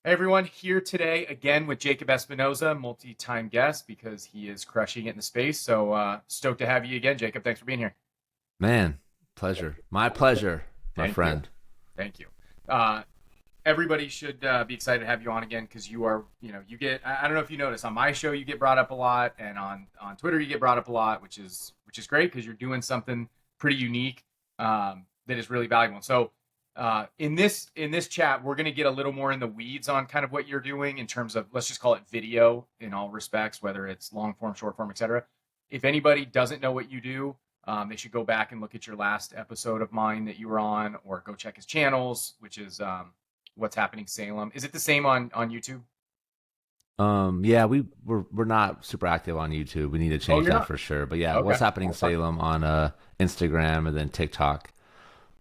Hey everyone, here today again with Jacob Espinoza, multi-time guest because he is crushing it in the space. So stoked to have you again, Jacob. Thanks for being here. Man, pleasure. My pleasure, my Thank you. friend. Thank you. Uh, Everybody should be excited to have you on again because you are, you get. I don't know if you notice on my show you get brought up a lot, and on Twitter you get brought up a lot, which is great because you're doing something pretty unique that is really valuable. So in this chat, we're going to get a little more in the weeds on kind of what you're doing in terms of, let's just call it video in all respects, whether it's long form, short form, etc. If anybody doesn't know what you do, they should go back and look at your last episode of mine that you were on, or go check his channels, which is What's Happening Salem. Is it the same on YouTube? Yeah, we're not super active on YouTube. We need to Oh, change you're that not. for sure. But yeah, Okay. what's happening in That's fine. Salem on Instagram and then TikTok.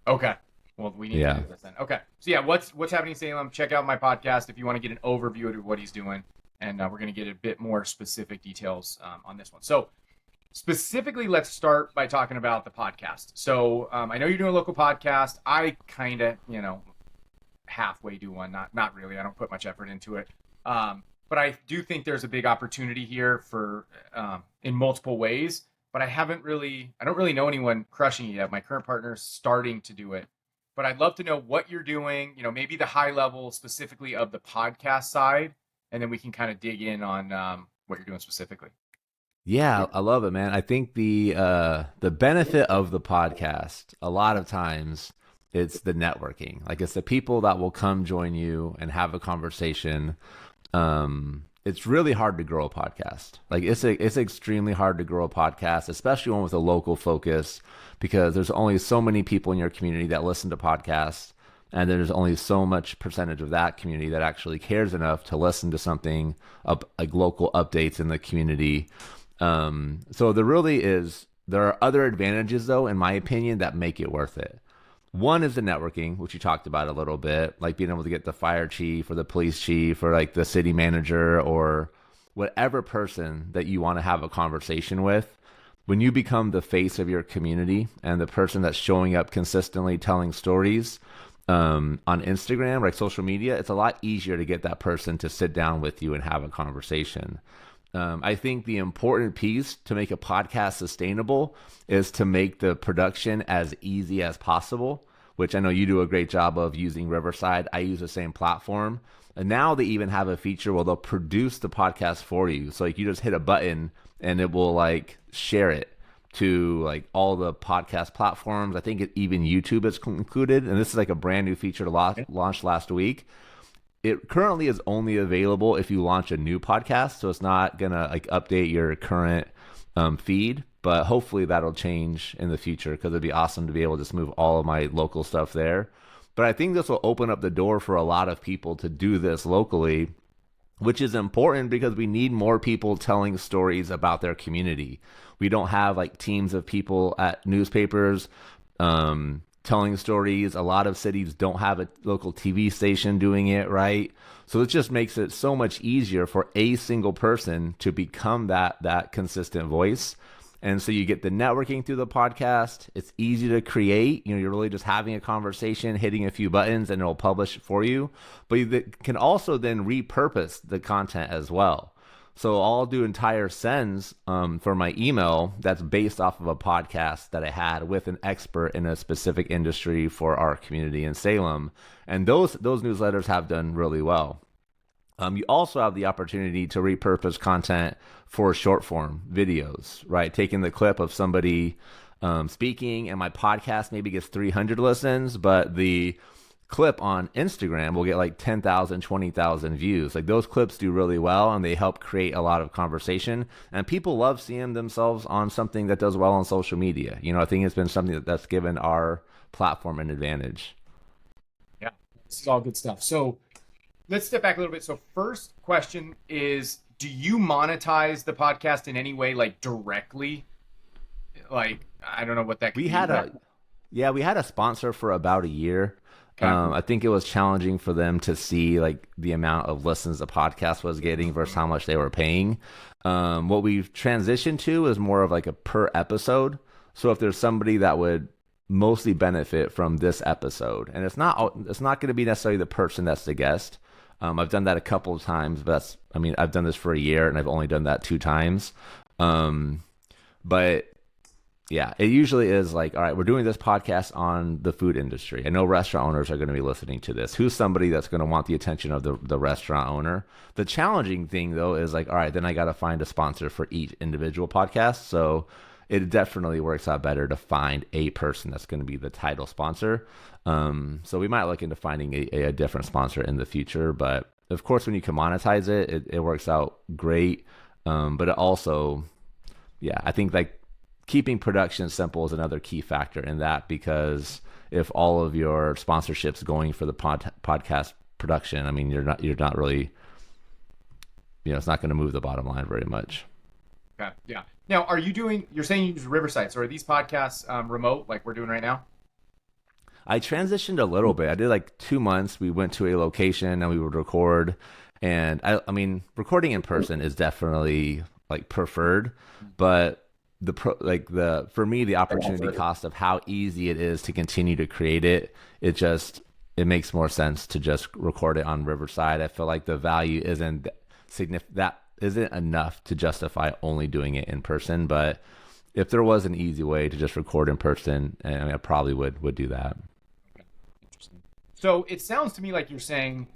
Okay. Well, we need to Yeah. do this then. Okay. So yeah, what's happening in Salem? Check out my podcast if you want to get an overview of what he's doing, and we're going to get a bit more specific details on this one. So specifically, let's start by talking about the podcast. So I know you're doing a local podcast. I kind of, halfway do one. Not really. I don't put much effort into it. But I do think there's a big opportunity here for in multiple ways. But I don't really know anyone crushing it yet. My current partner's starting to do it, but I'd love to know what you're doing. Maybe the high level specifically of the podcast side, and then we can kind of dig in on what you're doing specifically. Yeah, I love it, man. I think the benefit of the podcast, a lot of times it's the networking. Like it's the people that will come join you and have a conversation. It's really hard to grow a podcast. Like it's extremely hard to grow a podcast, especially one with a local focus, because there's only so many people in your community that listen to podcasts, and there's only so much percentage of that community that actually cares enough to listen to something up like local updates in the community. So there are other advantages though, in my opinion, that make it worth it. One is the networking, which you talked about a little bit, like being able to get the fire chief or the police chief or like the city manager or whatever person that you want to have a conversation with. When you become the face of your community and the person that's showing up consistently telling stories on Instagram, like social media, it's a lot easier to get that person to sit down with you and have a conversation. I think the important piece to make a podcast sustainable is to make the production as easy as possible, which I know you do a great job of using Riverside. I use the same platform. And now they even have a feature where they'll produce the podcast for you. So like you just hit a button and it will like share it to like all the podcast platforms. I think even YouTube is included. And this is like a brand new feature launched last week. It currently is only available if you launch a new podcast, so it's not gonna like update your current feed. But hopefully that'll change in the future because it'd be awesome to be able to just move all of my local stuff there. But I think this will open up the door for a lot of people to do this locally, which is important because we need more people telling stories about their community. We don't have like teams of people at newspapers telling stories. A lot of cities don't have a local TV station doing it, right? So it just makes it so much easier for a single person to become that consistent voice. And so you get the networking through the podcast. It's easy to create. You're really just having a conversation, hitting a few buttons, and it'll publish for you. But you can also then repurpose the content as well. So I'll do entire sends for my email that's based off of a podcast that I had with an expert in a specific industry for our community in Salem. And those newsletters have done really well. You also have the opportunity to repurpose content for short form videos, right? Taking the clip of somebody speaking, and my podcast maybe gets 300 listens, but the clip on Instagram will get like 10,000, 20,000 views. Like those clips do really well and they help create a lot of conversation, and people love seeing themselves on something that does well on social media. I think it's been something that's given our platform an advantage. Yeah, this is all good stuff. So let's step back a little bit. So first question is, do you monetize the podcast in any way, like directly? Like, I don't know what that could We be. had a Yeah, we had a sponsor for about a year. Okay. I think it was challenging for them to see like the amount of listens the podcast was getting versus how much they were paying. What we've transitioned to is more of like a per episode. So if there's somebody that would mostly benefit from this episode, and it's not going to be necessarily the person that's the guest. I've done that a couple of times, but I've done this for a year and I've only done that 2 times. But yeah, it usually is like, all right, we're doing this podcast on the food industry. I know restaurant owners are going to be listening to this. Who's somebody that's going to want the attention of the restaurant owner? The challenging thing, though, is like, all right, then I got to find a sponsor for each individual podcast. So it definitely works out better to find a person that's going to be the title sponsor. So we might look into finding a different sponsor in the future. But of course, when you can monetize it works out great. But it also, yeah, I think like keeping production simple is another key factor in that, because if all of your sponsorships going for the podcast production, I mean, you're not really, it's not going to move the bottom line very much. Okay. Yeah. Now, you're saying you use Riverside. So are these podcasts remote like we're doing right now? I transitioned a little bit. I did like 2 months. We went to a location and we would record. And I mean, recording in person is definitely like preferred, but for me, the opportunity cost of how easy it is to continue to create it makes more sense to just record it on Riverside. I feel like the value isn't enough to justify only doing it in person. But if there was an easy way to just record in person, I probably would do that. Interesting. So it sounds to me like you're saying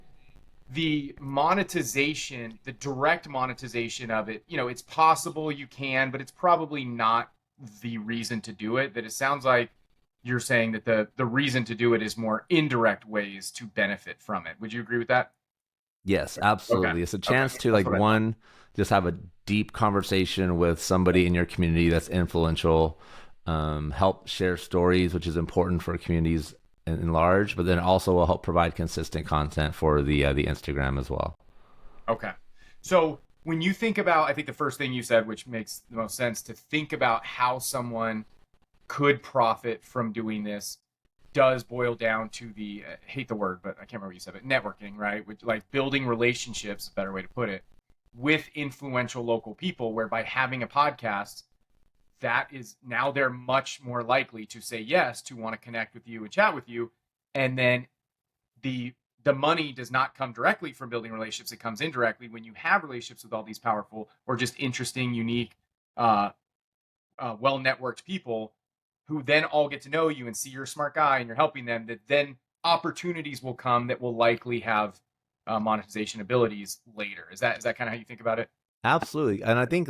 the monetization, the direct monetization of it, it's possible you can, but it's probably not the reason to do it. That it sounds like you're saying that the reason to do it is more indirect ways to benefit from it. Would you agree with that? Yes, absolutely. Okay. It's a chance to just have a deep conversation with somebody in your community that's influential, help share stories, which is important for communities in large, but then also will help provide consistent content for the Instagram as well. Okay. So when you think about, I think the first thing you said, which makes the most sense, to think about how someone could profit from doing this, does boil down to the, I hate the word, but I can't remember what you said, but networking, right? Which, like, building relationships, a better way to put it, with influential local people, whereby having a podcast, that is now they're much more likely to say yes, to want to connect with you and chat with you. And then the money does not come directly from building relationships. It comes indirectly when you have relationships with all these powerful or just interesting, unique, well-networked people who then all get to know you and see you're a smart guy and you're helping them, that then opportunities will come that will likely have monetization abilities later. Is that kind of how you think about it? Absolutely. And I think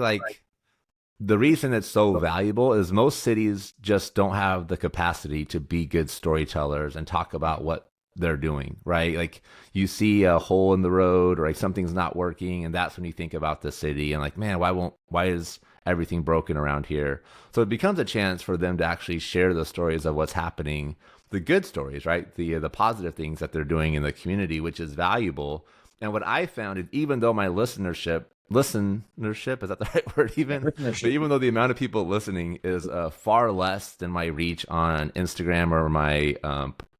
the reason it's so valuable is most cities just don't have the capacity to be good storytellers and talk about what they're doing, right? Like you see a hole in the road or like something's not working, and that's when you think about the city and like, man, why is everything broken around here? So it becomes a chance for them to actually share the stories of what's happening, the good stories, right? The positive things that they're doing in the community, which is valuable. And what I found is, even though my listenership, is that the right word even? But even though the amount of people listening is far less than my reach on Instagram or my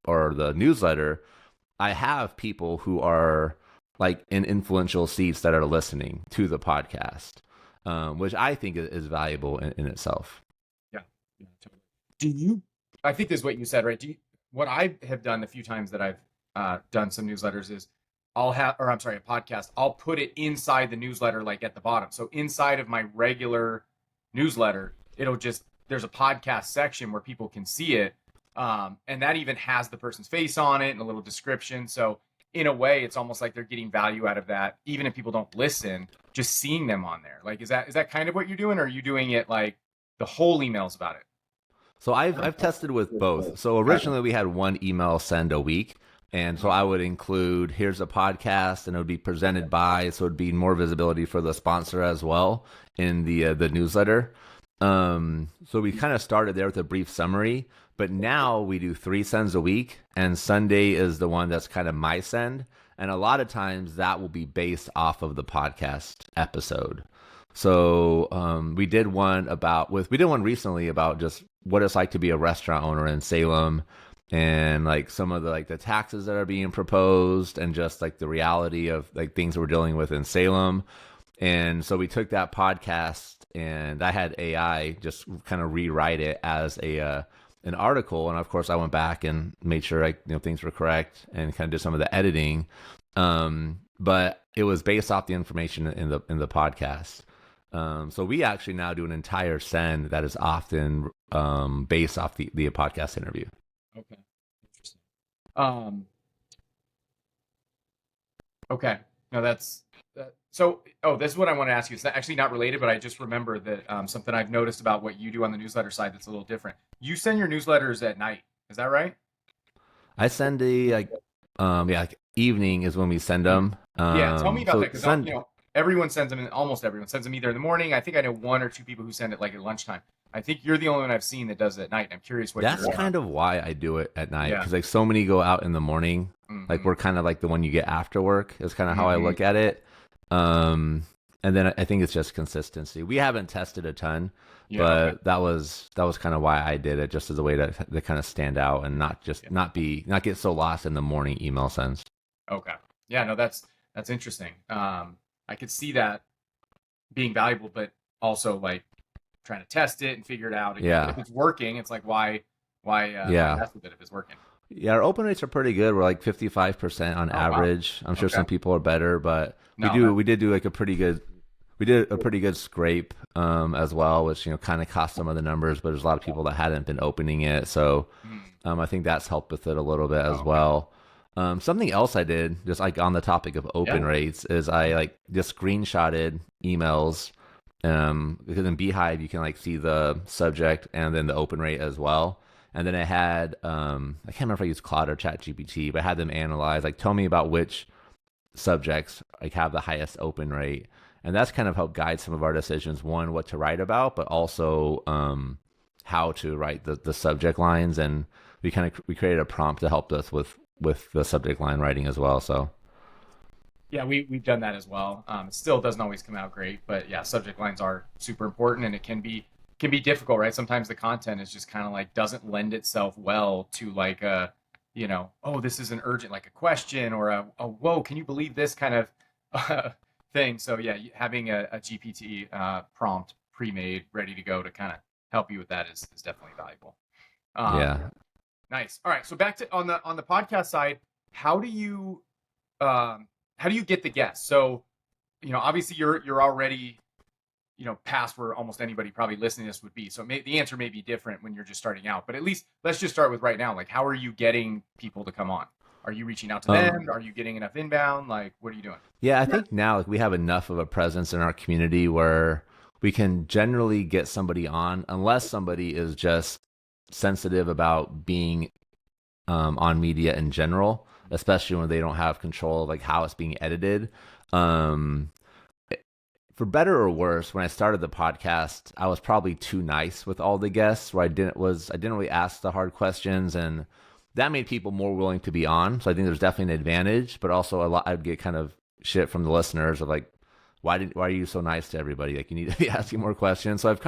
or the newsletter, I have people who are like in influential seats that are listening to the podcast, which I think is valuable in itself. Yeah, totally. I think this is what you said, right? What I have done the few times that I've done some newsletters is a podcast, I'll put it inside the newsletter, like at the bottom. So inside of my regular newsletter, there's a podcast section where people can see it. And that even has the person's face on it and a little description. So in a way, it's almost like they're getting value out of that. Even if people don't listen, just seeing them on there. Like, is that kind of what you're doing? Or are you doing it like the whole emails about it? So I've tested with both. So originally we had one email send a week. And so I would include, here's a podcast, and it would be presented by, so it would be more visibility for the sponsor as well in the newsletter. So we kind of started there with a brief summary, but now we do 3 sends a week, and Sunday is the one that's kind of my send. And a lot of times that will be based off of the podcast episode. So we did one recently about just what it's like to be a restaurant owner in Salem, and like some of the taxes that are being proposed, and just like the reality of like things we're dealing with in Salem. And so we took that podcast, and I had AI just kind of rewrite it as an article. And of course I went back and made sure things were correct and kind of did some of the editing. But it was based off the information in the podcast. So we actually now do an entire send that is often based off the podcast interview. Okay. Interesting. Um, okay. No, that's so. Oh, this is what I want to ask you. It's actually not related, but I just remember that something I've noticed about what you do on the newsletter side that's a little different. You send your newsletters at night. Is that right? I send a like evening is when we send them. Yeah. Tell me about So that because send everyone sends them. Almost everyone sends them either in the morning. I think I know one or two people who send it like at lunchtime. I think you're the only one I've seen that does it at night. I'm curious what That's you're. kind of why I do it at night Yeah. because like so many go out in the morning. Like Hmm. we're kind of like the one you get after work is kind of how I Hmm. look at it. Um, and then I think it's just consistency. We haven't tested a ton, Yeah. Okay. but that was kind of why I did it, just as a way to kind of stand out and not just Yeah. not get so lost in the morning email sends. Okay. Yeah. No, that's interesting. I could see that being valuable, but also like trying to test it and figure it out. Again. But Yeah, if it's working, it's like why yeah. mess with it if it's working? Yeah, our open rates are pretty good. We're like 55% on Oh wow. average. I'm sure Okay. some people are better, but No. That, we did do like a pretty good we did a pretty good scrape as well, which kind of cost some of the numbers, but there's a lot of people that hadn't been opening it. So I think that's helped with it a little bit oh, as okay. well. Something else I did, just like on the topic of open Yeah. rates, is I like just screenshotted emails because in Beehive you can like see the subject and then the open rate as well. And then I had I can't remember if I used Claude or ChatGPT, but I had them analyze like tell me about which subjects like have the highest open rate, and that's kind of helped guide some of our decisions. One, what to write about, but also how to write the subject lines, and we created a prompt to help us with the subject line writing as well. So Yeah, we've done that as well. It still doesn't always come out great, but yeah, subject lines are super important, and it can be difficult, right? Sometimes the content is just kind of like doesn't lend itself well to like oh, this is an urgent like a question or a whoa, can you believe this kind of thing? So yeah, having a GPT prompt pre-made, ready to go to kind of help you with that is definitely valuable. Um, yeah. nice. All right, so back to on the podcast side, how do you um, how do you get the guests? So, obviously you're already, past where almost anybody probably listening to this would be. So the answer may be different when you're just starting out. But at least let's just start with right now. Like, how are you getting people to come on? Are you reaching out to them? Um, Are you getting enough inbound? Like, what are you doing? Yeah, I think now like we have enough of a presence in our community where we can generally get somebody on, unless somebody is just sensitive about being on media in general, especially when they don't have control of like how it's being edited. Um, for better or worse, when I started the podcast, I was probably too nice with all the guests, where I didn't really ask the hard questions, and that made people more willing to be on. So I think there's definitely an advantage, but also a lot I'd get kind of shit from the listeners of like, why are you so nice to everybody? Like you need to be asking more questions. So I've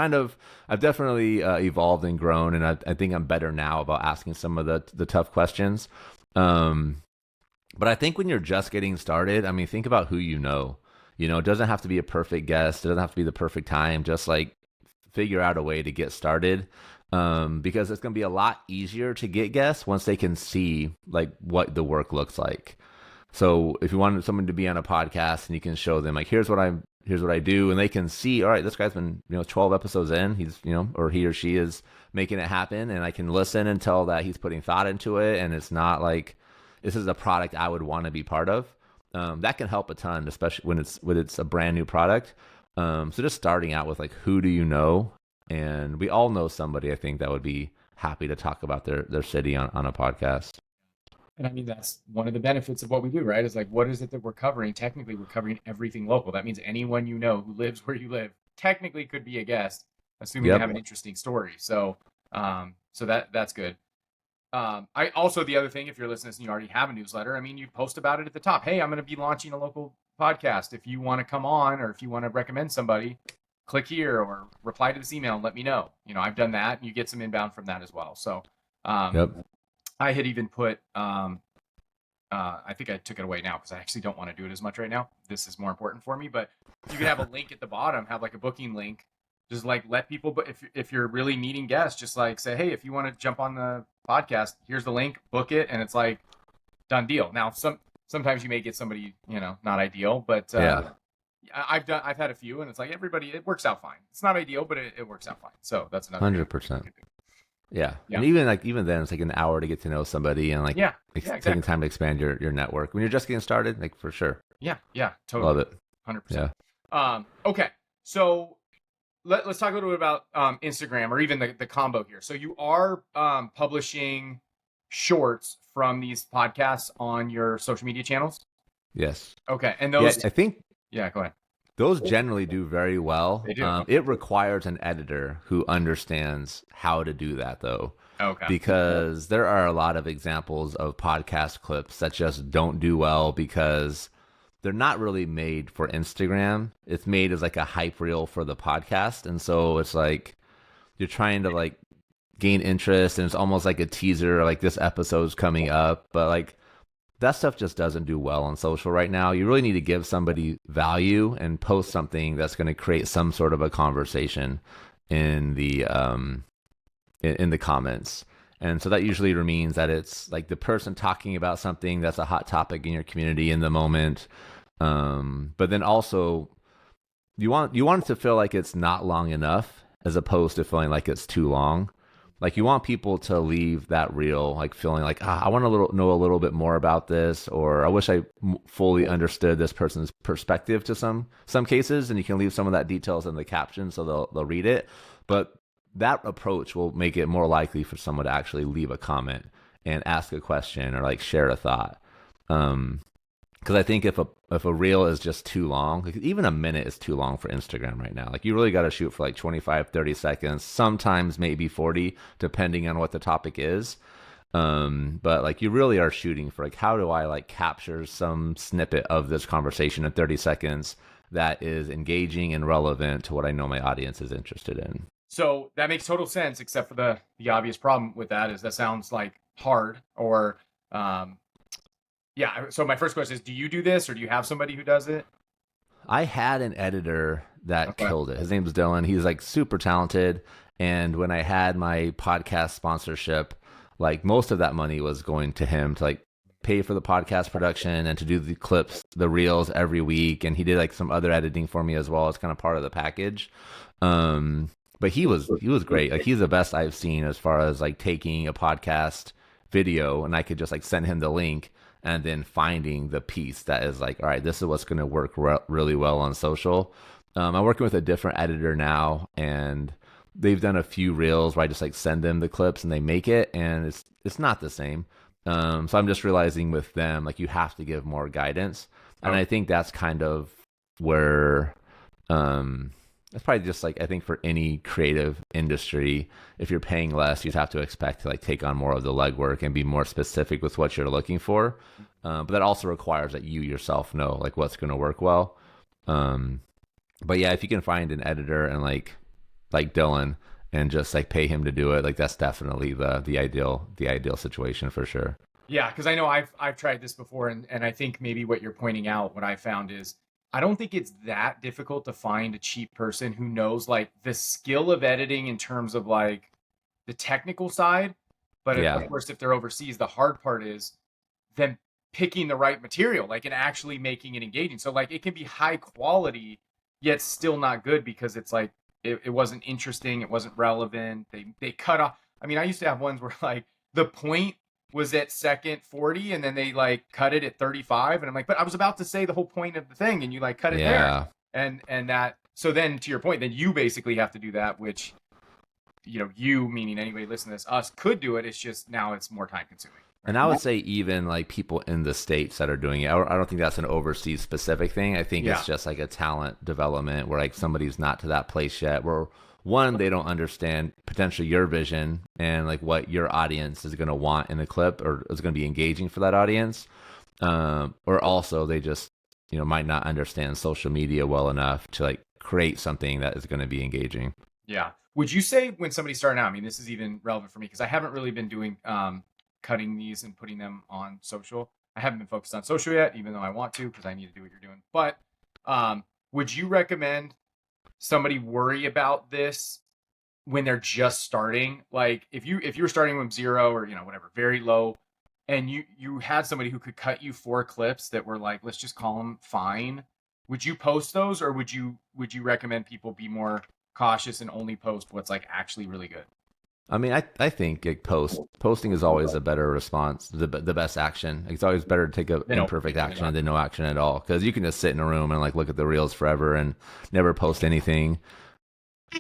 definitely evolved and grown, and I think I'm better now about asking some of the tough questions. Um, but I think when you're just getting started, I mean, think about who you know. It doesn't have to be a perfect guest. It doesn't have to be the perfect time. Just like figure out a way to get started. Because it's going to be a lot easier to get guests once they can see like what the work looks like. So if you want someone to be on a podcast and you can show them like here's what I do, and they can see, all right, this guy's been 12 episodes in, he's or he or she is making it happen, and I can listen and tell that he's putting thought into it, and it's not like this is a product I would want to be part of. That can help a ton, especially when it's a brand new product. So just starting out with like who do you know, and we all know somebody I think that would be happy to talk about their city on a podcast. And I mean, that's one of the benefits of what we do, right? Is like, what is it that we're covering? Technically, we're covering everything local. That means anyone you know who lives where you live technically could be a guest, assuming they have Yep. an interesting story. So that's good. I also the other thing, if you're listening and you already have a newsletter, I mean, you post about it at the top. Hey, I'm going to be launching a local podcast. If you want to come on, or if you want to recommend somebody, click here or reply to this email and let me know. I've done that, and you get some inbound from that as well. So, um, Yep. I had even put, I think I took it away now because I actually don't want to do it as much right now. This is more important for me, but you can have a link at the bottom, have like a booking link. Just like let people, but if you're really needing guests, just like say, hey, if you want to jump on the podcast, here's the link, book it, and it's like done deal. Now, sometimes you may get somebody, not ideal, but Yeah. I've had a few, and it's like it works out fine. It's not ideal, but it works out fine. So that's another thing. 100%. Yeah. Yeah. And even then it's like an hour to get to know somebody and like Yeah. Yeah. taking Exactly. time to expand your network when you're just getting started, like for sure. Yeah. Yeah. Totally. Love it. 100%. Yeah. Okay. So let's talk a little bit about Instagram, or even the combo here. So you are publishing shorts from these podcasts on your social media channels. Yes. Okay. And Yeah, those, I think yeah, go ahead. those generally do very well. They do. Okay. It requires an editor who understands how to do that, though, Okay. because there are a lot of examples of podcast clips that just don't do well because they're not really made for Instagram. It's made as like a hype reel for the podcast. And so it's like you're trying to like gain interest and it's almost like a teaser, like this episode's coming up. But like that stuff just doesn't do well on social right now. You really need to give somebody value and post something that's going to create some sort of a conversation in the comments. And so that usually means that it's like the person talking about something that's a hot topic in your community in the moment. But then also you want it to feel like it's not long enough as opposed to feeling like it's too long. Like you want people to leave that reel like feeling like I want to know a little bit more about this, or I wish I fully understood this person's perspective to some cases, and you can leave some of that details in the caption so they'll read it. But that approach will make it more likely for someone to actually leave a comment and ask a question or like share a thought. Because I think if a reel is just too long, like even a minute is too long for Instagram right now. Like you really got to shoot for like 25, 30 seconds, sometimes maybe 40, depending on what the topic is. But like you really are shooting for like, how do I like capture some snippet of this conversation in 30 seconds that is engaging and relevant to what I know my audience is interested in? So that makes total sense, except for the obvious problem with that is that sounds like hard, or yeah. So my first question is, do you do this, or do you have somebody who does it? I had an editor that Okay. killed it. His name's Dylan. He's like super talented. And when I had my podcast sponsorship, like most of that money was going to him to like pay for the podcast production and to do the clips, the reels every week. And he did like some other editing for me as well. It's kind of part of the package. Um, but he was great. Like he's the best I've seen as far as like taking a podcast video and I could just like send him the link and then finding the piece that is like, all right, this is what's going to work really well on social. I'm working with a different editor now, and they've done a few reels where I just like send them the clips and they make it, and it's not the same. So I'm just realizing with them, like you have to give more guidance, and Oh, I think that's kind of where it's probably just like I think for any creative industry, if you're paying less, you'd have to expect to like take on more of the legwork and be more specific with what you're looking for. But that also requires that you yourself know like what's going to work well. Um, but yeah, if you can find an editor and like Dylan and just like pay him to do it, like that's definitely the ideal situation for sure. yeah, because I know I've tried this before, and I think maybe what you're pointing out, what I found is I don't think it's that difficult to find a cheap person who knows like the skill of editing in terms of like the technical side. But Yeah, of course, if they're overseas, the hard part is them picking the right material, like, and actually making it engaging. So like it can be high quality, yet still not good because it's like it wasn't interesting, it wasn't relevant. They cut off. I mean, I used to have ones where like the point was at second 40 and then they like cut it at 35, and I'm like, but I was about to say the whole point of the thing and you like cut it there. yeah. And that, so then to your point, then you basically have to do that, which you meaning anybody listening to this, us could do it. It's just now it's more time consuming, And right? I would say even like people in the states that are doing it, I don't think that's an overseas specific thing. I think Yeah. it's just like a talent development where like somebody's not to that place yet. Where one, they don't understand potentially your vision and like what your audience is going to want in a clip or is going to be engaging for that audience. Or also they just might not understand social media well enough to like create something that is going to be engaging. Yeah. Would you say when somebody's starting out, I mean, this is even relevant for me because I haven't really been doing cutting these and putting them on social. I haven't been focused on social yet, even though I want to because I need to do what you're doing. But would you recommend somebody worry about this when they're just starting? Like if you're starting from zero or whatever, very low, and you had somebody who could cut you 4 clips that were like, let's just call them fine, would you post those, or would you recommend people be more cautious and only post what's like actually really good? I mean, I think like posting is always a better response, the best action. It's always better to take an They don't imperfect action than no action at all, because you can just sit in a room and like look at the reels forever and never post anything.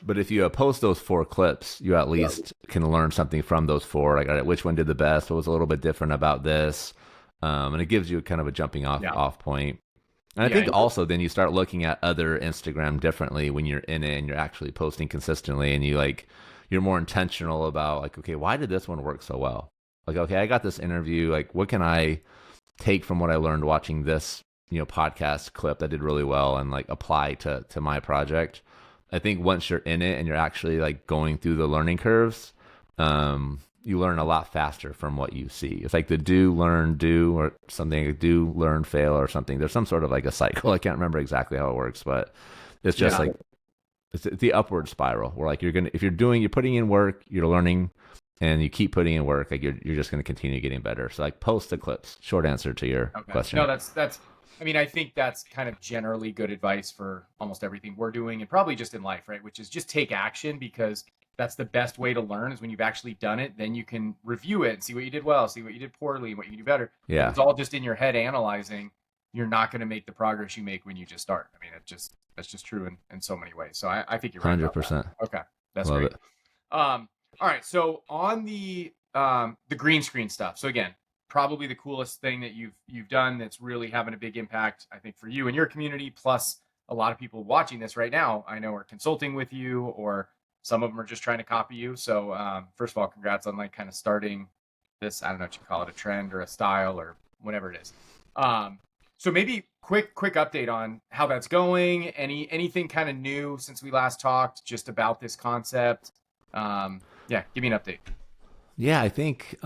But if you post those 4 clips, you at least can learn something from those 4. Like, all right, which one did the best? What was a little bit different about this? And it gives you kind of a jumping off point. And I think also then you start looking at other Instagram differently when you're in it and you're actually posting consistently, and you're more intentional about like, okay, why did this one work so well? Like, okay, I got this interview. Like, what can I take from what I learned watching this, podcast clip that did really well and like apply to my project? I think once you're in it and you're actually like going through the learning curves, you learn a lot faster from what you see. It's like the do, learn, do, or something, like do, learn, fail, or something. There's some sort of like a cycle. I can't remember exactly how it works, but it's just like it's the upward spiral where like if you're putting in work, you're learning, and you keep putting in work, like you're just going to continue getting better. So like post the clips. Short answer to your question. No, that's. I mean, I think that's kind of generally good advice for almost everything we're doing, and probably just in life, right? Which is just take action, because that's the best way to learn, is when you've actually done it. Then you can review it and see what you did well, see what you did poorly, what you can do better. Yeah. If it's all just in your head analyzing, you're not going to make the progress you make when you just start. I mean, that's just true in so many ways. So I think you're right. 100%. Okay, that's Love great. it. All right, so on the green screen stuff. So again, probably the coolest thing that you've done that's really having a big impact, I think, for you and your community. Plus, a lot of people watching this right now, I know, are consulting with you, or some of them are just trying to copy you. So first of all, congrats on like kind of starting this. I don't know what you call it, a trend or a style or whatever it is. So maybe quick update on how that's going. Anything kind of new since we last talked, just about this concept? Yeah, give me an update. Yeah, I think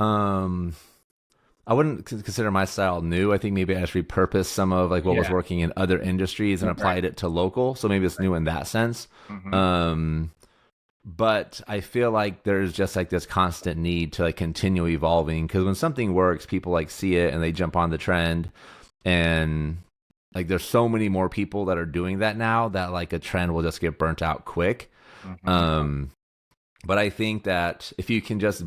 I wouldn't consider my style new. I think maybe I just repurposed some of like what was working in other industries and applied it to local. So maybe it's new in that sense. But I feel like there's just like this constant need to like continue evolving, because when something works, people like see it and they jump on the trend, and like there's so many more people that are doing that now that like a trend will just get burnt out quick. But I think that if you can just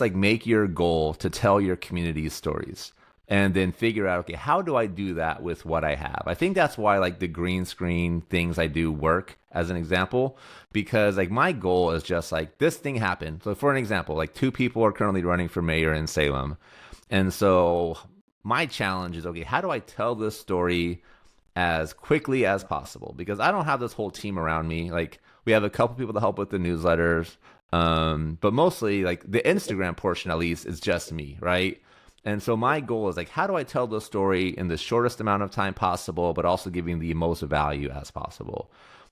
like make your goal to tell your community's stories and then figure out, okay, how do I do that with what I have? I think that's why like the green screen things I do work as an example, because like my goal is just like this thing happened. So for an example, like 2 people are currently running for mayor in Salem. And so my challenge is, okay, how do I tell this story as quickly as possible? Because I don't have this whole team around me. Like we have a couple people to help with the newsletters. But mostly like the Instagram portion, at least, is just me, right? And so my goal is like, how do I tell the story in the shortest amount of time possible, but also giving the most value as possible?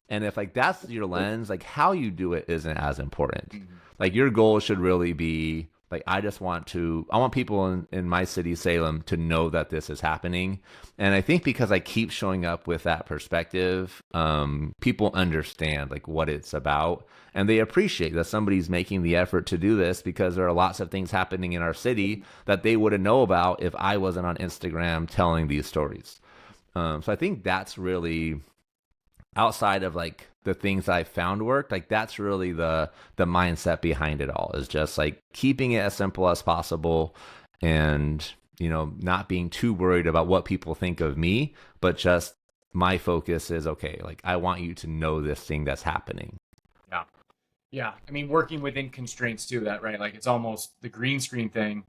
And if like that's your lens, like how you do it isn't as important. Like your goal should really be like, I want people in my city, Salem, to know that this is happening. And I think because I keep showing up with that perspective, people understand like what it's about, and they appreciate that somebody's making the effort to do this, because there are lots of things happening in our city that they wouldn't know about if I wasn't on Instagram telling these stories. So I think that's really, outside of like the things I found worked, like that's really the mindset behind it all, is just like keeping it as simple as possible, and not being too worried about what people think of me, but just my focus is, okay, like I want you to know this thing that's happening. Yeah. I mean, working within constraints too, that, right? Like it's almost the green screen thing,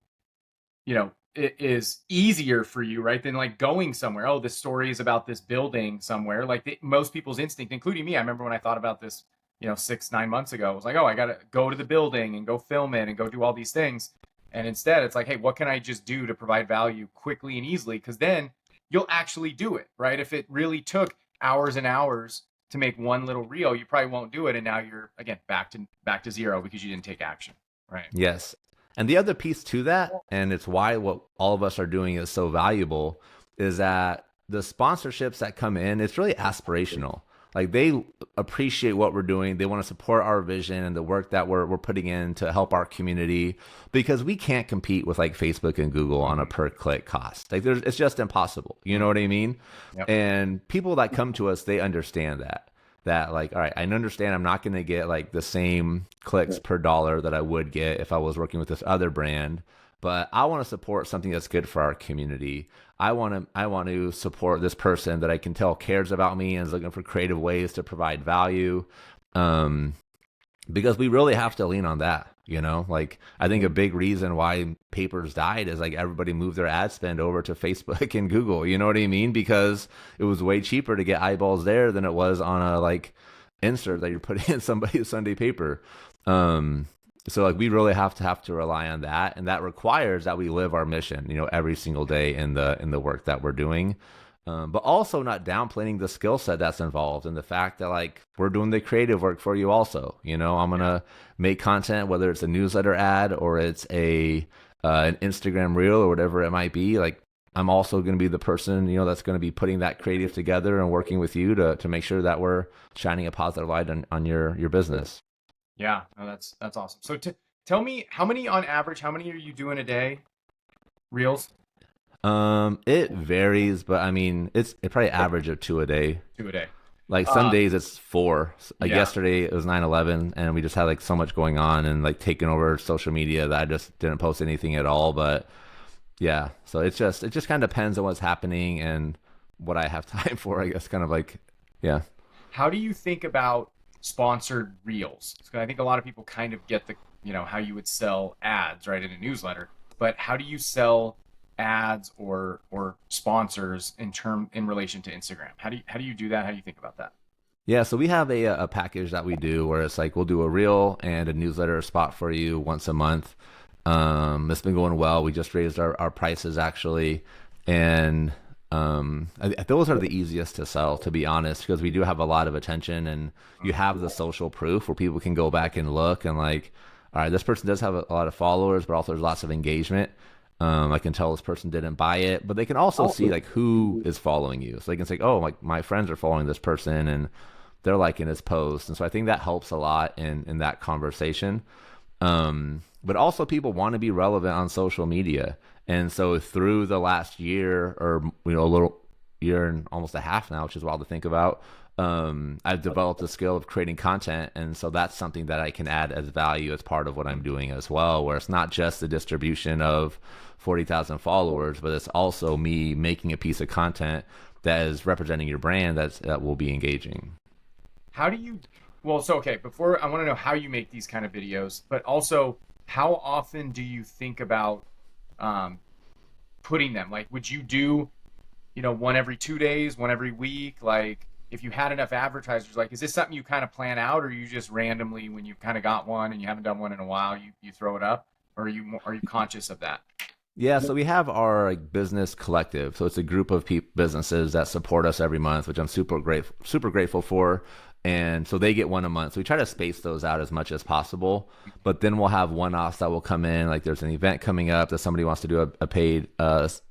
it is easier for you, right? Than like going somewhere. Oh, this story is about this building somewhere. Like most people's instinct, including me. I remember when I thought about this, 6-9 months ago, I was like, oh, I got to go to the building and go film it and go do all these things. And instead it's like, hey, what can I just do to provide value quickly and easily? Because then you'll actually do it, right? If it really took hours and hours to make one little reel, you probably won't do it. And now you're, again, back to zero because you didn't take action, right? Yes. And the other piece to that, and it's why what all of us are doing is so valuable, is that the sponsorships that come in, it's really aspirational. Like they appreciate what we're doing. They want to support our vision and the work that we're putting in to help our community, because we can't compete with like Facebook and Google on a per click cost. Like it's just impossible. You know what I mean? Yep. And people that come to us, they understand that like, all right, I understand I'm not going to get like the same clicks per dollar that I would get if I was working with this other brand, but I want to support something that's good for our community. I want to support this person that I can tell cares about me and is looking for creative ways to provide value. Because we really have to lean on that, like I think a big reason why papers died is like everybody moved their ad spend over to Facebook and Google, you know what I mean? Because it was way cheaper to get eyeballs there than it was on a like insert that you're putting in somebody's Sunday paper. So like we really have to rely on that, and that requires that we live our mission, every single day in the work that we're doing. But also not downplaying the skill set that's involved and the fact that like we're doing the creative work for you also. I'm gonna make content, whether it's a newsletter ad or it's an Instagram reel or whatever it might be. Like I'm also gonna be the person that's gonna be putting that creative together and working with you to make sure that we're shining a positive light on your business. Yeah, no, that's awesome. So tell me, how many on average? How many are you doing a day? Reels? It varies, but I mean, it probably average of 2 a day. 2 a day. Like some days it's 4. Like Yeah. yesterday it was 9/11, and we just had like so much going on and like taking over social media that I just didn't post anything at all. But yeah, so it just kind of depends on what's happening and what I have time for, I guess, kind of like, yeah. How do you think about sponsored reels? Because I think a lot of people kind of get the, how you would sell ads, right, in a newsletter. But how do you sell ads or sponsors in relation to Instagram? How do you do that? How do you think about that? Yeah, so we have a package that we do where it's like we'll do a reel and a newsletter spot for you once a month. It's been going well. We just raised our prices actually, and those are the easiest to sell, to be honest, because we do have a lot of attention, and you have the social proof where people can go back and look and like, all right, this person does have a lot of followers, but also there's lots of engagement. I can tell this person didn't buy it, but they can also see like who is following you. So they can say, oh, like my friends are following this person and they're liking his post. And so I think that helps a lot in that conversation. But also people want to be relevant on social media. And so through the last year or, a little year and almost a half now, which is wild to think about, I've developed a skill of creating content. And so that's something that I can add as value as part of what I'm doing as well, where it's not just the distribution of 40,000 followers, but it's also me making a piece of content that is representing your brand that will be engaging. How do you, well, so, okay, before I want to know how you make these kind of videos, but also how often do you think about putting them? Like, would you do, one every 2 days, one every week? Like, if you had enough advertisers, like, is this something you kind of plan out, or you just randomly, when you've kind of got one and you haven't done one in a while, you throw it up? Or are you conscious of that? Yeah, so we have our like business collective. So it's a group of businesses that support us every month, which I'm super grateful for. And so they get one a month. So we try to space those out as much as possible. But then we'll have one-offs that will come in. Like there's an event coming up that somebody wants to do a paid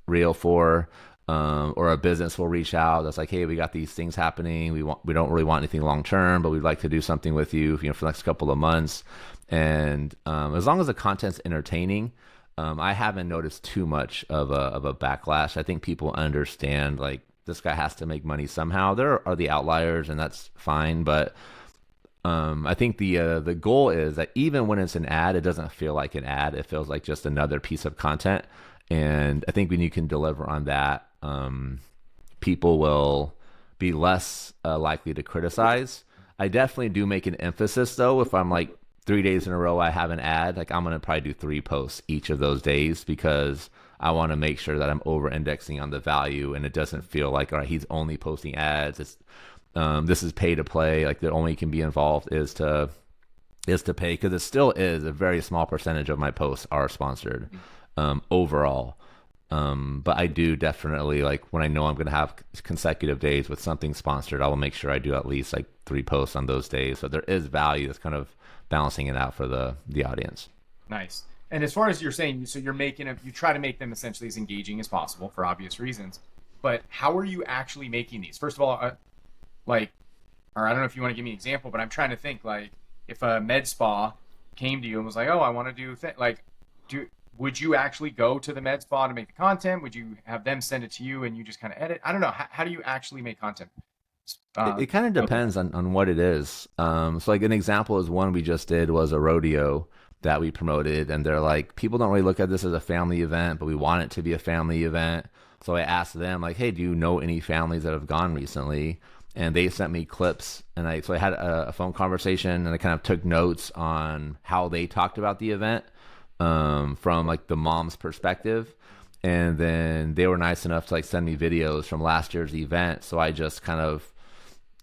reel for, or a business will reach out that's like, hey, we got these things happening. We don't really want anything long-term, but we'd like to do something with you, for the next couple of months. And as long as the content's entertaining, I haven't noticed too much of a backlash. I think people understand like this guy has to make money somehow. There are the outliers, and that's fine. But I think the goal is that even when it's an ad, it doesn't feel like an ad. It feels like just another piece of content. And I think when you can deliver on that, people will be less likely to criticize. I definitely do make an emphasis though if I'm like 3 days in a row I have an ad, like I'm going to probably do 3 posts each of those days, because I want to make sure that I'm over indexing on the value and it doesn't feel like, all right, he's only posting ads. It's this is pay to play. Like the only can be involved is to pay, because it still is a very small percentage of my posts are sponsored overall. But I do definitely, like when I know I'm going to have consecutive days with something sponsored, I will make sure I do at least like 3 posts on those days. So there is value that's kind of balancing it out for the audience. Nice. And as far as you're saying, so you try to make them essentially as engaging as possible for obvious reasons. But how are you actually making these? First of all, like, or I don't know if you want to give me an example, but I'm trying to think like if a med spa came to you and was like, oh, I want to do like, do would you actually go to the med spa to make the content? Would you have them send it to you and you just kind of edit? I don't know. How do you actually make content? It kind of depends on what it is. So like an example is one we just did was a rodeo that we promoted, and they're like, people don't really look at this as a family event, but we want it to be a family event. So I asked them like, hey, do you know any families that have gone recently? And they sent me clips, and I had a phone conversation, and I kind of took notes on how they talked about the event from like the mom's perspective. And then they were nice enough to like send me videos from last year's event. So I just kind of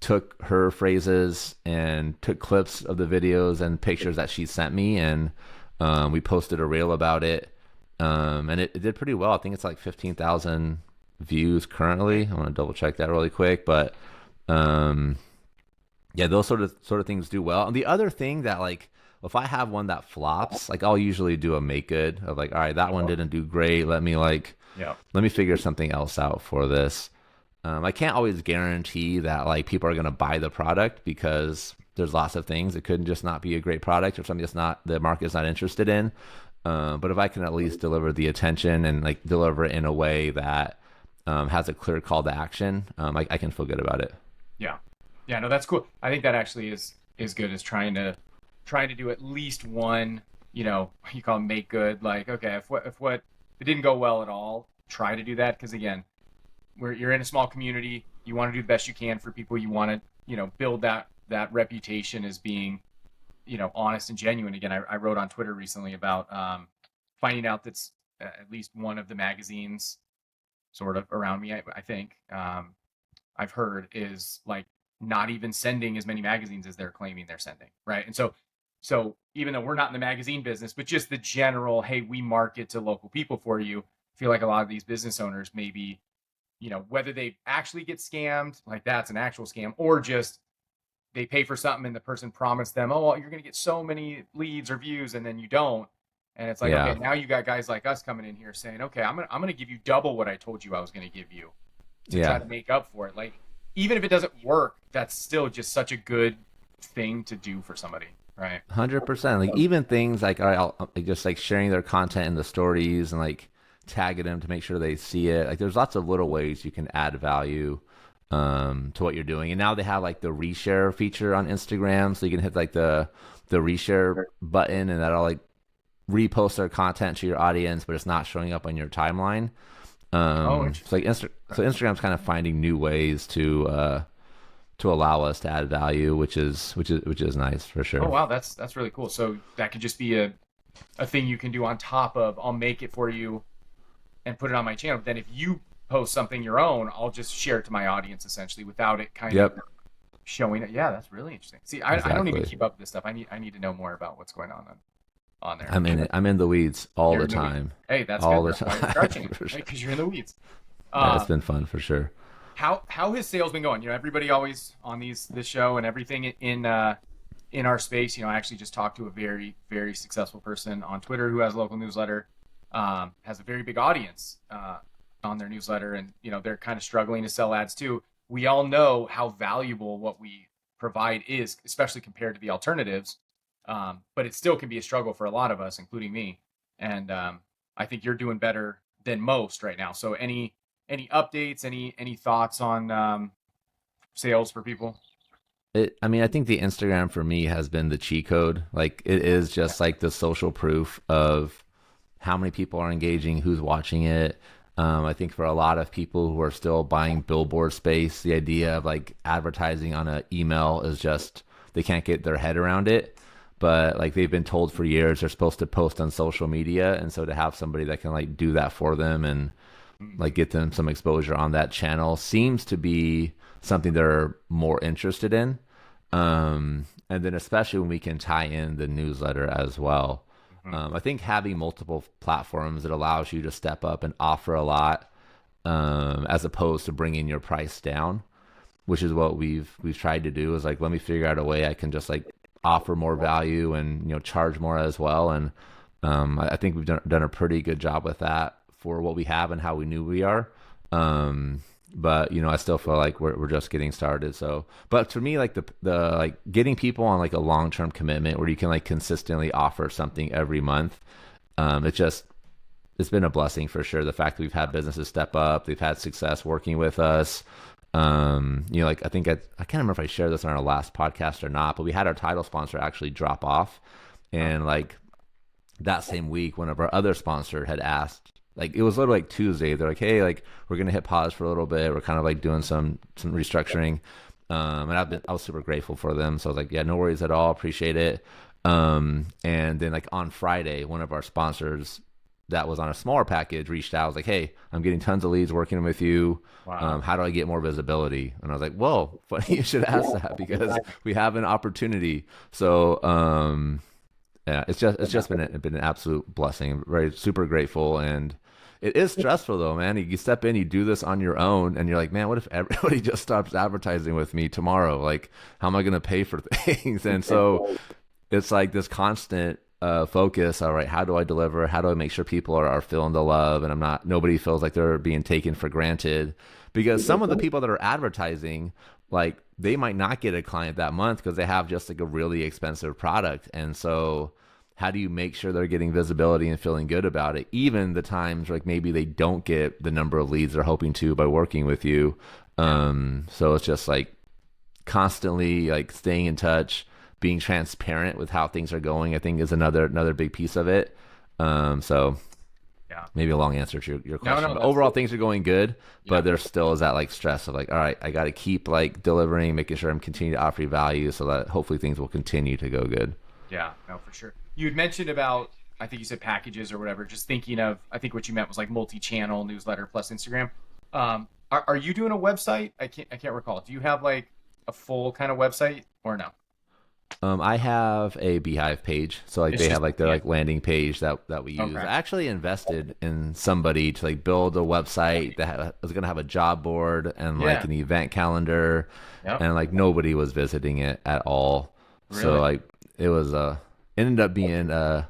took her phrases and took clips of the videos and pictures that she sent me, and we posted a reel about it, and it did pretty well. I think it's like 15,000 views currently. I want to double check that really quick, but yeah, those sort of things do well. And the other thing that like if I have one that flops, like I'll usually do a make good of like, all right, that one didn't do great. Let me figure something else out for this. I can't always guarantee that like people are going to buy the product because there's lots of things. It could just not be a great product or something that's not the market's not interested in. But if I can at least deliver the attention and like deliver it in a way that has a clear call to action, I can feel good about it. Yeah. Yeah, no, that's cool. I think that actually is good, is trying to do at least one, you call it make good. Like, okay, if it didn't go well at all, try to do that. Because again, you're in a small community, you want to do the best you can for people. You want to, build that reputation as being, honest and genuine. Again, I wrote on Twitter recently about finding out that's at least one of the magazines sort of around me, I think, I've heard is like not even sending as many magazines as they're claiming they're sending, right? And so even though we're not in the magazine business, but just the general, hey, we market to local people for you, I feel like a lot of these business owners maybe, whether they actually get scammed, like that's an actual scam, or just they pay for something and the person promised them, oh, well, you're going to get so many leads or views, and then you don't. And it's like, Yeah. okay, now you got guys like us coming in here saying, okay, I'm gonna give you double what I told you I was going to give you to try to make up for it. Like, even if it doesn't work, that's still just such a good thing to do for somebody, right? 100%. Like even things like, all right, I'll just like sharing their content in the stories and like tagging them to make sure they see it. Like there's lots of little ways you can add value to what you're doing. And now they have like the reshare feature on Instagram, so you can hit like the reshare button, and that'll like repost their content to your audience, but it's not showing up on your timeline. So like so Instagram's kind of finding new ways to allow us to add value, which is nice for sure. Oh wow, that's really cool. So that could just be a thing you can do on top of, I'll make it for you and put it on my channel. But then if you post something your own, I'll just share it to my audience essentially without it kind of showing it. Yeah, that's really interesting. See, I don't even keep up with this stuff. I need to know more about what's going on there. I'm in the weeds all the time. Hey, that's all good. the time. Because you're in the weeds. Yeah, it's been fun for sure. How has sales been going? Everybody always on this show and everything in our space. I actually just talked to a very, very successful person on Twitter who has a local newsletter, has a very big audience on their newsletter, and they're kind of struggling to sell ads too. We all know how valuable what we provide is, especially compared to the alternatives. But it still can be a struggle for a lot of us, including me. And I think you're doing better than most right now. So any updates, any thoughts on sales for people? I think the Instagram for me has been the cheat code. Like it is just like the social proof of how many people are engaging, who's watching it. I think for a lot of people who are still buying billboard space, the idea of like advertising on an email is just, they can't get their head around it. But like they've been told for years they're supposed to post on social media, and so to have somebody that can like do that for them and like get them some exposure on that channel seems to be something they're more interested in. And then especially when we can tie in the newsletter as well. I think having multiple platforms, it allows you to step up and offer a lot, as opposed to bringing your price down, which is what we've tried to do, is like, let me figure out a way I can just like offer more value and charge more as well. And I think we've done a pretty good job with that for what we have and how we knew we are. but I still feel like we're just getting started. So, but for me, like the like getting people on like a long-term commitment where you can like consistently offer something every month, it's been a blessing for sure. The fact that we've had businesses step up, they've had success working with us. Like I think I can't remember if I shared this on our last podcast or not, but we had our title sponsor actually drop off, and like that same week, one of our other sponsor had asked, like it was literally like Tuesday. They're like, hey, like we're gonna hit pause for a little bit. We're kind of like doing some restructuring, and I was super grateful for them. So I was like, yeah, no worries at all, appreciate it. And then like on Friday, one of our sponsors that was on a smaller package reached out. I was like, hey, I'm getting tons of leads working with you. Wow. How do I get more visibility? And I was like, whoa, funny you should ask that because we have an opportunity. So yeah, it's just been an absolute blessing. I'm very super grateful, and it is stressful though, man. You step in, you do this on your own, and you're like, man, what if everybody just stops advertising with me tomorrow? Like, how am I going to pay for things? And so it's like this constant focus. All right, how do I deliver? How do I make sure people are feeling the love, and nobody feels like they're being taken for granted? Because some of the people that are advertising, like they might not get a client that month because they have just like a really expensive product. And so how do you make sure they're getting visibility and feeling good about it, even the times like maybe they don't get the number of leads they're hoping to by working with you? So it's just like constantly like staying in touch, being transparent with how things are going, I think is another big piece of it. So Yeah. maybe a long answer to your question. No, But overall, cool. things are going good, Yeah. but there still is that like stress of like, all right, I got to keep like delivering, making sure I'm continuing to offer you value so that hopefully things will continue to go good. Yeah, no, for sure. You had mentioned about, I think you said packages or whatever. Just thinking of, I think what you meant was like multi-channel newsletter plus Instagram. Are you doing a website? I can't recall. Do you have like a full kind of website or no? I have a Beehive page, so like It's they just have like their yeah. like landing page that we use. Okay. I actually invested in somebody to like build a website that was gonna have a job board and like Yeah. an event calendar, Yep. and like nobody was visiting it at all. So Really? like it was ended up being an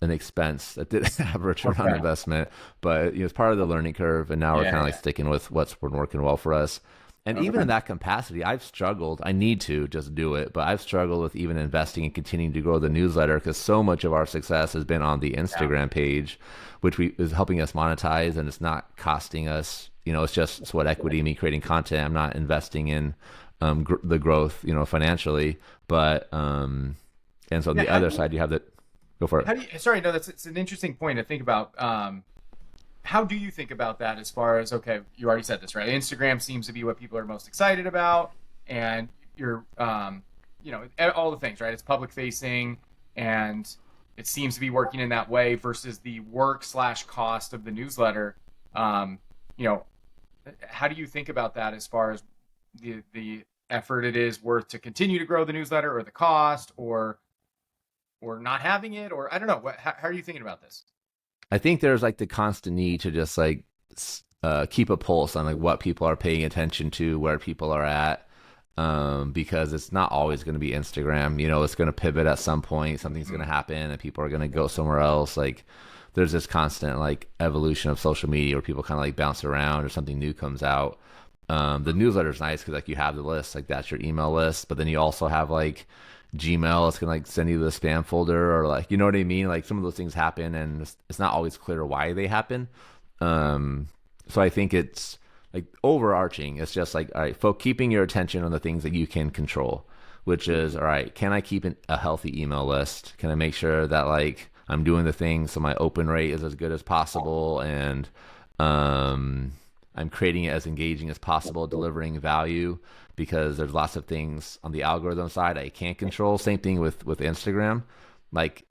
expense that didn't have a return on Okay. investment, but it's part of the learning curve, and now we're Yeah. kind of like Yeah. sticking with what's been working well for us. And even Okay. in that capacity, I've struggled. I need to just do it, but I've struggled with even investing and continuing to grow the newsletter because so much of our success has been on the Yeah. Instagram page, which is helping us monetize, and it's not costing us. It's just sweat equity, me creating content. I'm not investing in the growth, financially. But and so on Yeah. the other side, you have the go for it. How do you? Sorry, no, it's an interesting point to think about. How do you think about that as far as, okay, you already said this, right? Instagram seems to be what people are most excited about, and you're all the things, right? It's public facing, and it seems to be working in that way versus the work slash cost of the newsletter. um, you know how do you think about that as far as the effort it is worth to continue to grow the newsletter, or the cost, or not having it, or I don't know, how are you thinking about this? I think there's like the constant need to just like keep a pulse on like what people are paying attention to, where people are at, because it's not always going to be Instagram. It's going to pivot at some point. Something's going to happen, and people are going to go somewhere else. Like there's this constant like evolution of social media where people kind of like bounce around or something new comes out. The newsletter is nice because like you have the list, like that's your email list, but then you also have like Gmail. It's gonna like send you the spam folder, or like, you know what I mean? Like some of those things happen, and it's not always clear why they happen. So I think it's like overarching. It's just like, all right, keeping your attention on the things that you can control, which is, all right, can I keep a healthy email list? Can I make sure that like I'm doing the things so my open rate is as good as possible, and I'm creating it as engaging as possible, delivering value, because there's lots of things on the algorithm side I can't control. Same thing with Instagram. Like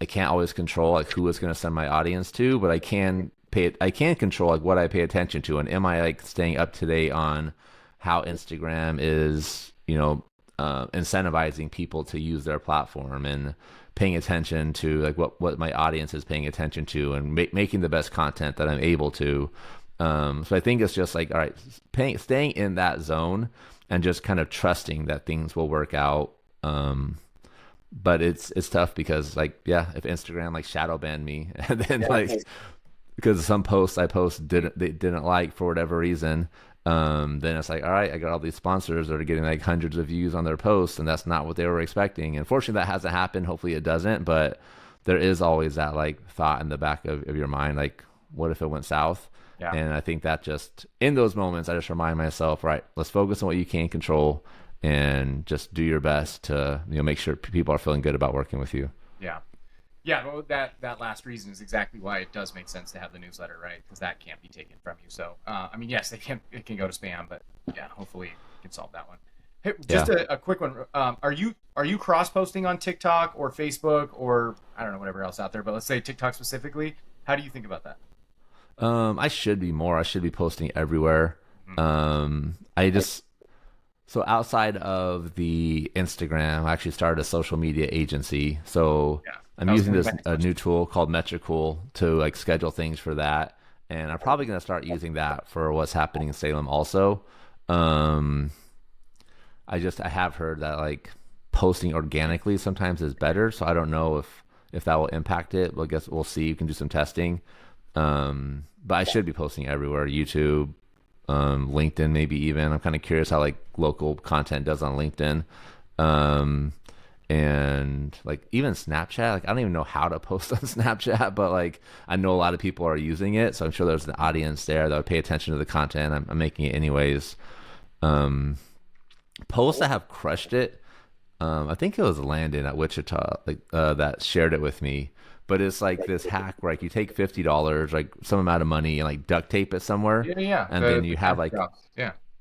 I can't always control like who it's going to send my audience to, but I can control like what I pay attention to, and am I like staying up to date on how Instagram is, incentivizing people to use their platform, and paying attention to like what my audience is paying attention to, and making the best content that I'm able to. So I think it's just like, all right, staying in that zone and just kind of trusting that things will work out. But it's tough because like, yeah, if Instagram like shadow banned me and then like, because some posts I post they didn't like for whatever reason, then it's like, all right, I got all these sponsors that are getting like hundreds of views on their posts, and that's not what they were expecting. And fortunately, that hasn't happened. Hopefully, it doesn't. But there is always that like thought in the back of your mind, like, what if it went south? Yeah. And I think that just in those moments, I just remind myself, right, let's focus on what you can control, and just do your best to make sure people are feeling good about working with you. Yeah. Yeah, well, that last reason is exactly why it does make sense to have the newsletter, right? Because that can't be taken from you. So, I mean, yes, it can go to spam, but yeah, hopefully you can solve that one. Hey, just a quick one. Are you cross posting on TikTok or Facebook or I don't know whatever else out there, but let's say TikTok specifically? How do you think about that? I should be more. I should be posting everywhere. So outside of the Instagram, I actually started a social media agency. So Yeah, I'm using this a new tool called Metricool to like schedule things for that. And I'm probably going to start using that for what's happening in Salem also. I have heard that like posting organically sometimes is better. So I don't know if that will impact it. But I guess we'll see. You can do some testing. But I should be posting everywhere, YouTube, LinkedIn, maybe even. I'm kind of curious how like local content does on LinkedIn. And like even Snapchat, like I don't even know how to post on Snapchat, but like I know a lot of people are using it. So I'm sure there's an audience there that would pay attention to the content. I'm making it anyways. Posts that have crushed it. I think it was Landon at Wichita, that shared it with me. But it's like this hack where like you take $50, like some amount of money, and like duct tape it somewhere. Yeah. And then you have like, drops.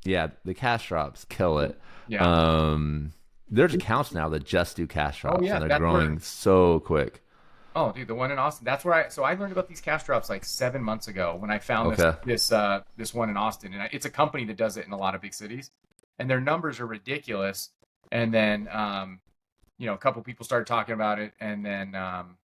yeah, the cash drops kill it. Yeah. There's accounts now that just do cash drops, yeah, and they're growing so quick. Oh, dude, the one in Austin. That's where I learned about these cash drops like 7 months ago when I found Okay. this one in Austin, and it's a company that does it in a lot of big cities, and their numbers are ridiculous. And then a couple people started talking about it, and then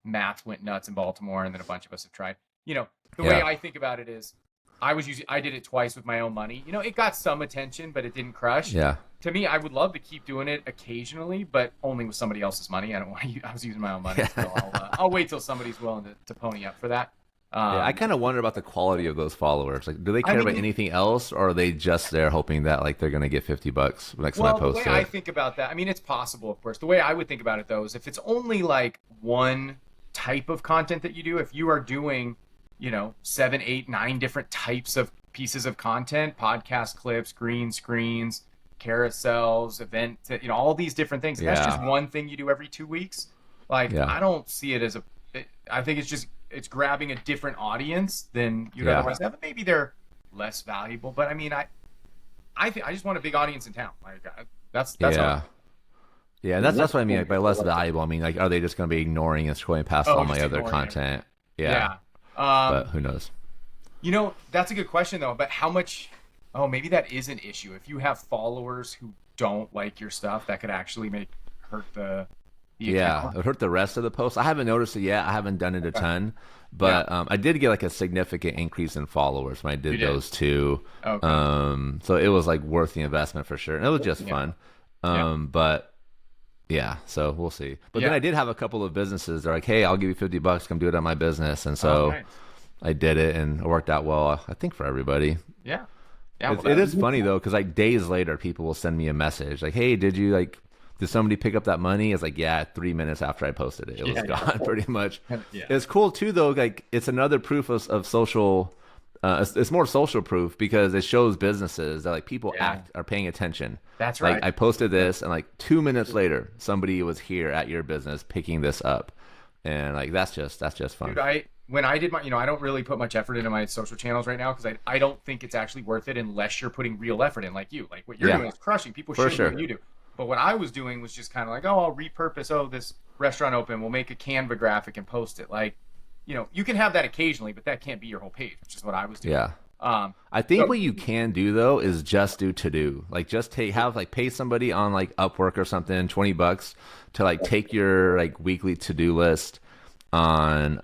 Matt went nuts in Baltimore, and then a bunch of us have tried. The way I think about it is, I did it twice with my own money. It got some attention, but it didn't crush. Yeah. To me, I would love to keep doing it occasionally, but only with somebody else's money. I don't want to. I was using my own money, so I'll wait till somebody's willing to pony up for that. Yeah, I kind of wonder about the quality of those followers. Like, do they care about anything else, or are they just there hoping that like they're gonna get $50 next time I post it? The way I think about that, I mean, it's possible, of course. The way I would think about it, though, is if it's only like one type of content that you do, if you are doing, 7, 8, 9 different types of pieces of content, podcast clips, green screens, carousels, event, all these different things. Yeah. That's just one thing you do every 2 weeks. Like, I don't see it as I think it's grabbing a different audience than you'd otherwise have. Maybe they're less valuable, but I mean, I just want a big audience in town. Like that's yeah. Yeah, that's what I mean. Like by less valuable, I mean like, are they just going to be ignoring and scrolling past all my other content? Yeah. But who knows? That's a good question though. But how much? Oh, maybe that is an issue. If you have followers who don't like your stuff, that could actually hurt the account. It hurt the rest of the posts. I haven't noticed it yet. I haven't done it a ton, but I did get like a significant increase in followers when I did those two. Okay. So it was like worth the investment for sure, and it was just fun. But yeah, so we'll see. But then I did have a couple of businesses. They're like, "Hey, I'll give you $50. Come do it on my business," and so I did it, and it worked out well. I think for everybody. Yeah. It is funny though, because like days later, people will send me a message like, "Hey, did somebody pick up that money?" It's like, yeah, 3 minutes after I posted it, it was gone pretty much. It's cool too though. Like it's another proof of social. It's more social proof because it shows businesses that like people are paying attention. That's right. Like I posted this, and like 2 minutes later, somebody was here at your business picking this up, and like that's just fun. Dude, when I did my, I don't really put much effort into my social channels right now because I don't think it's actually worth it unless you're putting real effort in, like you. Like what you're doing is crushing. People should do what you do. But what I was doing was just kind of like, I'll repurpose. This restaurant open. We'll make a Canva graphic and post it. Like, you can have that occasionally, but that can't be your whole page, which is what I was doing. Yeah. I think what you can do though is just do to-do. Like just pay somebody on like Upwork or something, $20 to like take your like weekly to-do list on,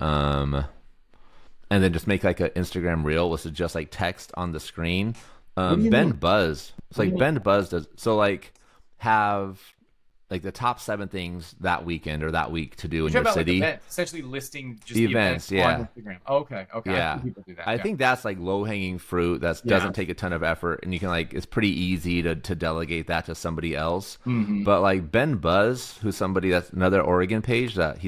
and then just make like an Instagram reel, which is just like text on the screen. Bend Buzz. It's like Bend Buzz does. So like have like the top 7 things that weekend or that week to do You're in talking your about like city. events, essentially listing just The the events yeah. on Instagram. Okay. I've Yeah. seen people do that. I Yeah. think that's like low hanging fruit that Yeah. doesn't take a ton of effort, and you can like it's pretty easy to delegate that to somebody else. Mm-hmm. But like Ben Buzz, who's somebody that's another Oregon page that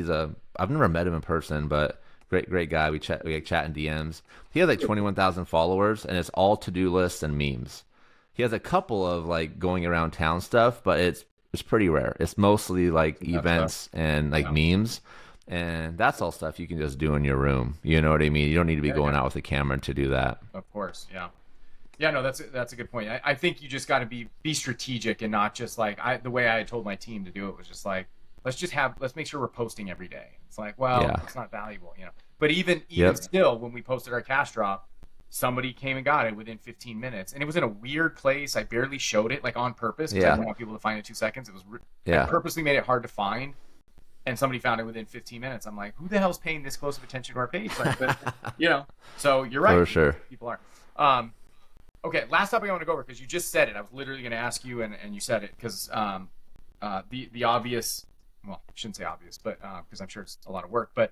I've never met him in person, but great guy. We like chat in DMs. He has like 21,000 followers, and it's all to-do lists and memes. He has a couple of like going around town stuff, but it's pretty rare. It's mostly like events and like memes. And that's all stuff you can just do in your room. You know what I mean? You don't need to be going out with a camera to do that. Of course, yeah. Yeah, no, that's a good point. I think you just got to be strategic and not just like the way I told my team to do it was just like let's make sure we're posting every day. It's like, well, it's not valuable, you know. But even still, when we posted our cash drop, somebody came and got it within 15 minutes, and it was in a weird place. I barely showed it like on purpose because I didn't want people to find it in 2 seconds. It was I purposely made it hard to find. And somebody found it within 15 minutes. I'm like, who the hell's paying this close of attention to our page? Like, you know, so you're right. For sure. People are. Okay, last topic I want to go over, because you just said it. I was literally going to ask you, and you said it, because the obvious, well, I shouldn't say obvious, but because I'm sure it's a lot of work, but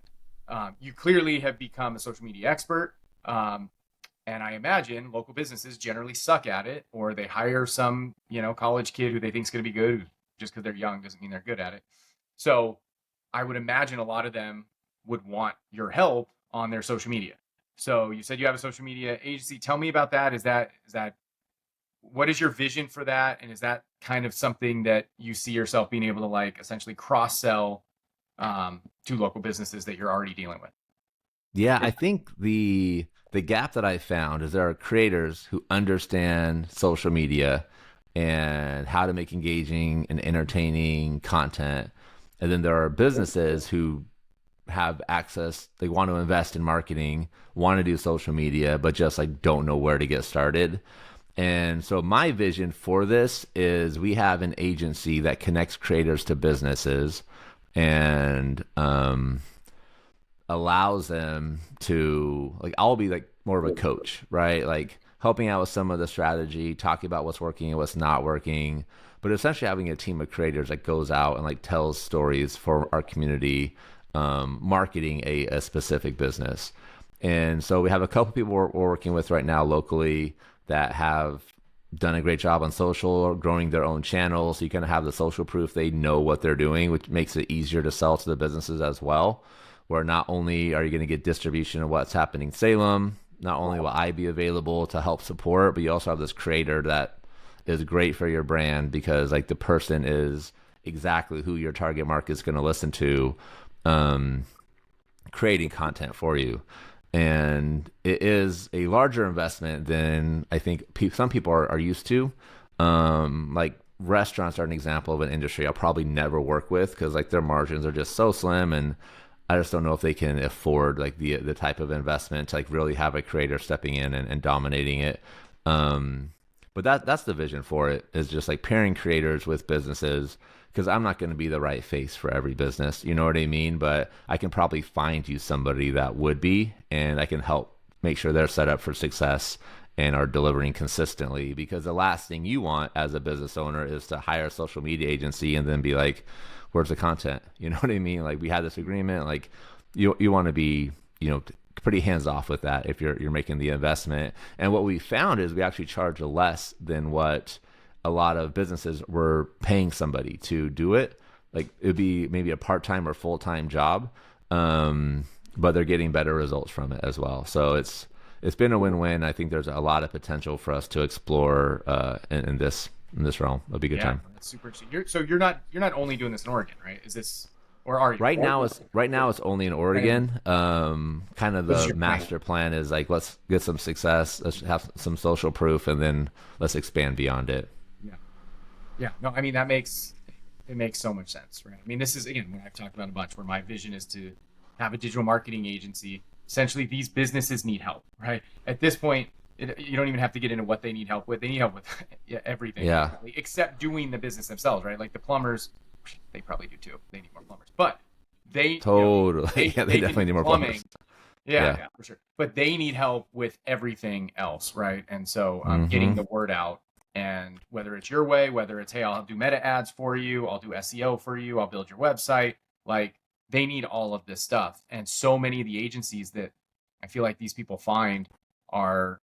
you clearly have become a social media expert. And I imagine local businesses generally suck at it, or they hire some, you know, college kid who they think is going to be good. Just because they're young doesn't mean they're good at it. So I would imagine a lot of them would want your help on their social media. So you said you have a social media agency. Tell me about that. Is that what is your vision for that? And is that kind of something that you see yourself being able to like essentially cross sell to local businesses that you're already dealing with? Yeah, I think the gap that I found is there are creators who understand social media and how to make engaging and entertaining content. And then there are businesses who have access, they want to invest in marketing, want to do social media, but just like don't know where to get started. And so my vision for this is we have an agency that connects creators to businesses and allows them to, like, I'll be like more of a coach, right? Like helping out with some of the strategy, talking about what's working and what's not working, but essentially having a team of creators that goes out and like tells stories for our community, marketing a specific business. And so we have a couple people we're working with right now locally that have done a great job on social, growing their own channels. So you kind of have the social proof. They know what they're doing, which makes it easier to sell to the businesses as well, where not only are you going to get distribution of what's happening in Salem, not only will I be available to help support, but you also have this creator that is great for your brand because like the person is exactly who your target market is going to listen to, creating content for you. And it is a larger investment than I think some people are used to. Like restaurants are an example of an industry I'll probably never work with because like their margins are just so slim, and I just don't know if they can afford like the type of investment to like really have a creator stepping in and dominating it. But that's the vision for it, is just like pairing creators with businesses, because I'm not going to be the right face for every business. You know what I mean? But I can probably find you somebody that would be, and I can help make sure they're set up for success and are delivering consistently. Because the last thing you want as a business owner is to hire a social media agency and then be like, where's the content? You know what I mean? Like we had this agreement, like you want to be, you know, pretty hands off with that if you're making the investment. And what we found is we actually charge less than what a lot of businesses were paying somebody to do it. Like it would be maybe a part-time or full-time job, but they're getting better results from it as well. So it's been a win-win. I think there's a lot of potential for us to explore in this realm. It'll be a good time. That's super interesting. You're not only doing this in Oregon, right? Is this, or are you? Right now it's only in Oregon. Kind of the master plan is like, let's get some success, let's have some social proof, and then let's expand beyond it. Yeah. No, I mean, it makes so much sense, right? I mean, this is, again, what I've talked about a bunch, where my vision is to have a digital marketing agency. Essentially, these businesses need help, right? At this point, you don't even have to get into what they need help with. They need help with everything, except doing the business themselves, right? Like the plumbers, they probably do too. They need more plumbers, but they totally, they definitely need more plumbers. Yeah, for sure. But they need help with everything else, right? And so getting the word out And whether it's your way, whether it's, hey, I'll do meta ads for you, I'll do SEO for you, I'll build your website, like they need all of this stuff. And so many of the agencies that I feel like these people find are,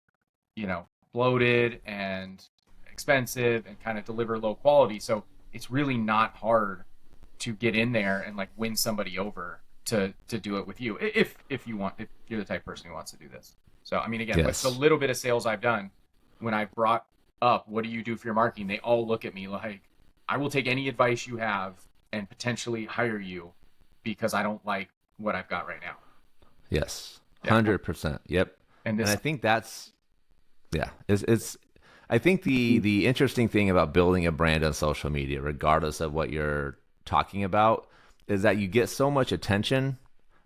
bloated and expensive and kind of deliver low quality. So it's really not hard to get in there and like win somebody over to do it with you if you're the type of person who wants to do this. So I mean, again, with Yes. the little bit of sales I've done, when I brought up what do you do for your marketing, they all look at me like, I will take any advice you have and potentially hire you because I don't like what I've got right now. Yes. Yeah. 100%. Yep. And And this I think that's, yeah, it's I think the interesting thing about building a brand on social media, regardless of what you're talking about, is that you get so much attention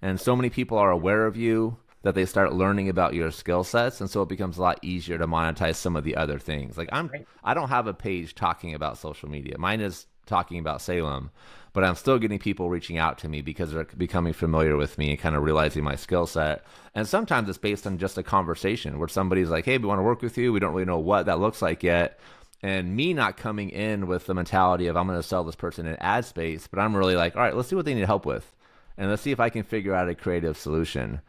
and so many people are aware of you that they start learning about your skill sets, and so it becomes a lot easier to monetize some of the other things. Like I don't have a page talking about social media. Mine is talking about Salem, but I'm still getting people reaching out to me because they're becoming familiar with me and kind of realizing my skill set. And sometimes it's based on just a conversation where somebody's like, hey, we want to work with you. We don't really know what that looks like yet. And me not coming in with the mentality of I'm going to sell this person an ad space, but I'm really like, all right, let's see what they need help with. And let's see if I can figure out a creative solution.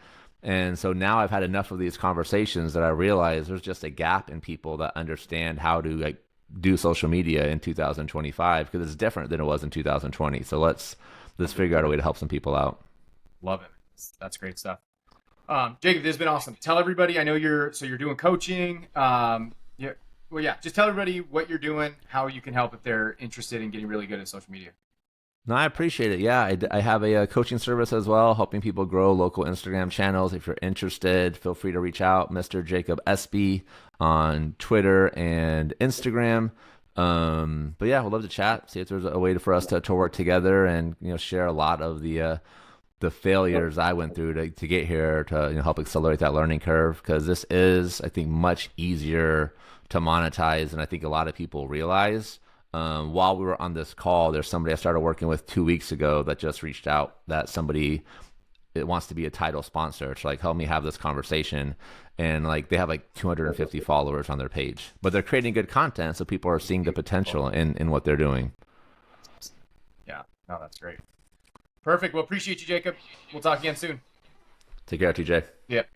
And so now I've had enough of these conversations that I realize there's just a gap in people that understand how to like do social media in 2025 because it's different than it was in 2020. So let's figure out a way to help some people out. Love it. That's great stuff. Jacob, this has been awesome. Tell everybody, I know you're doing coaching. Yeah. Well, yeah, just tell everybody what you're doing, how you can help if they're interested in getting really good at social media. No, I appreciate it. Yeah, I have a coaching service as well, helping people grow local Instagram channels. If you're interested, feel free to reach out, Mr. Jacob Espy on Twitter and Instagram. But yeah, we'd love to chat, see if there's a way for us to work together and share a lot of the failures I went through to get here to help accelerate that learning curve, because this is, I think, much easier to monetize than I think a lot of people realize. While we were on this call, there's somebody I started working with 2 weeks ago that just reached out that somebody it wants to be a title sponsor to like help me have this conversation. And like they have like 250 followers on their page, but they're creating good content. So people are seeing the potential in what they're doing. Yeah, no, that's great. Perfect. Well, appreciate you, Jacob. We'll talk again soon. Take care, TJ. Yep.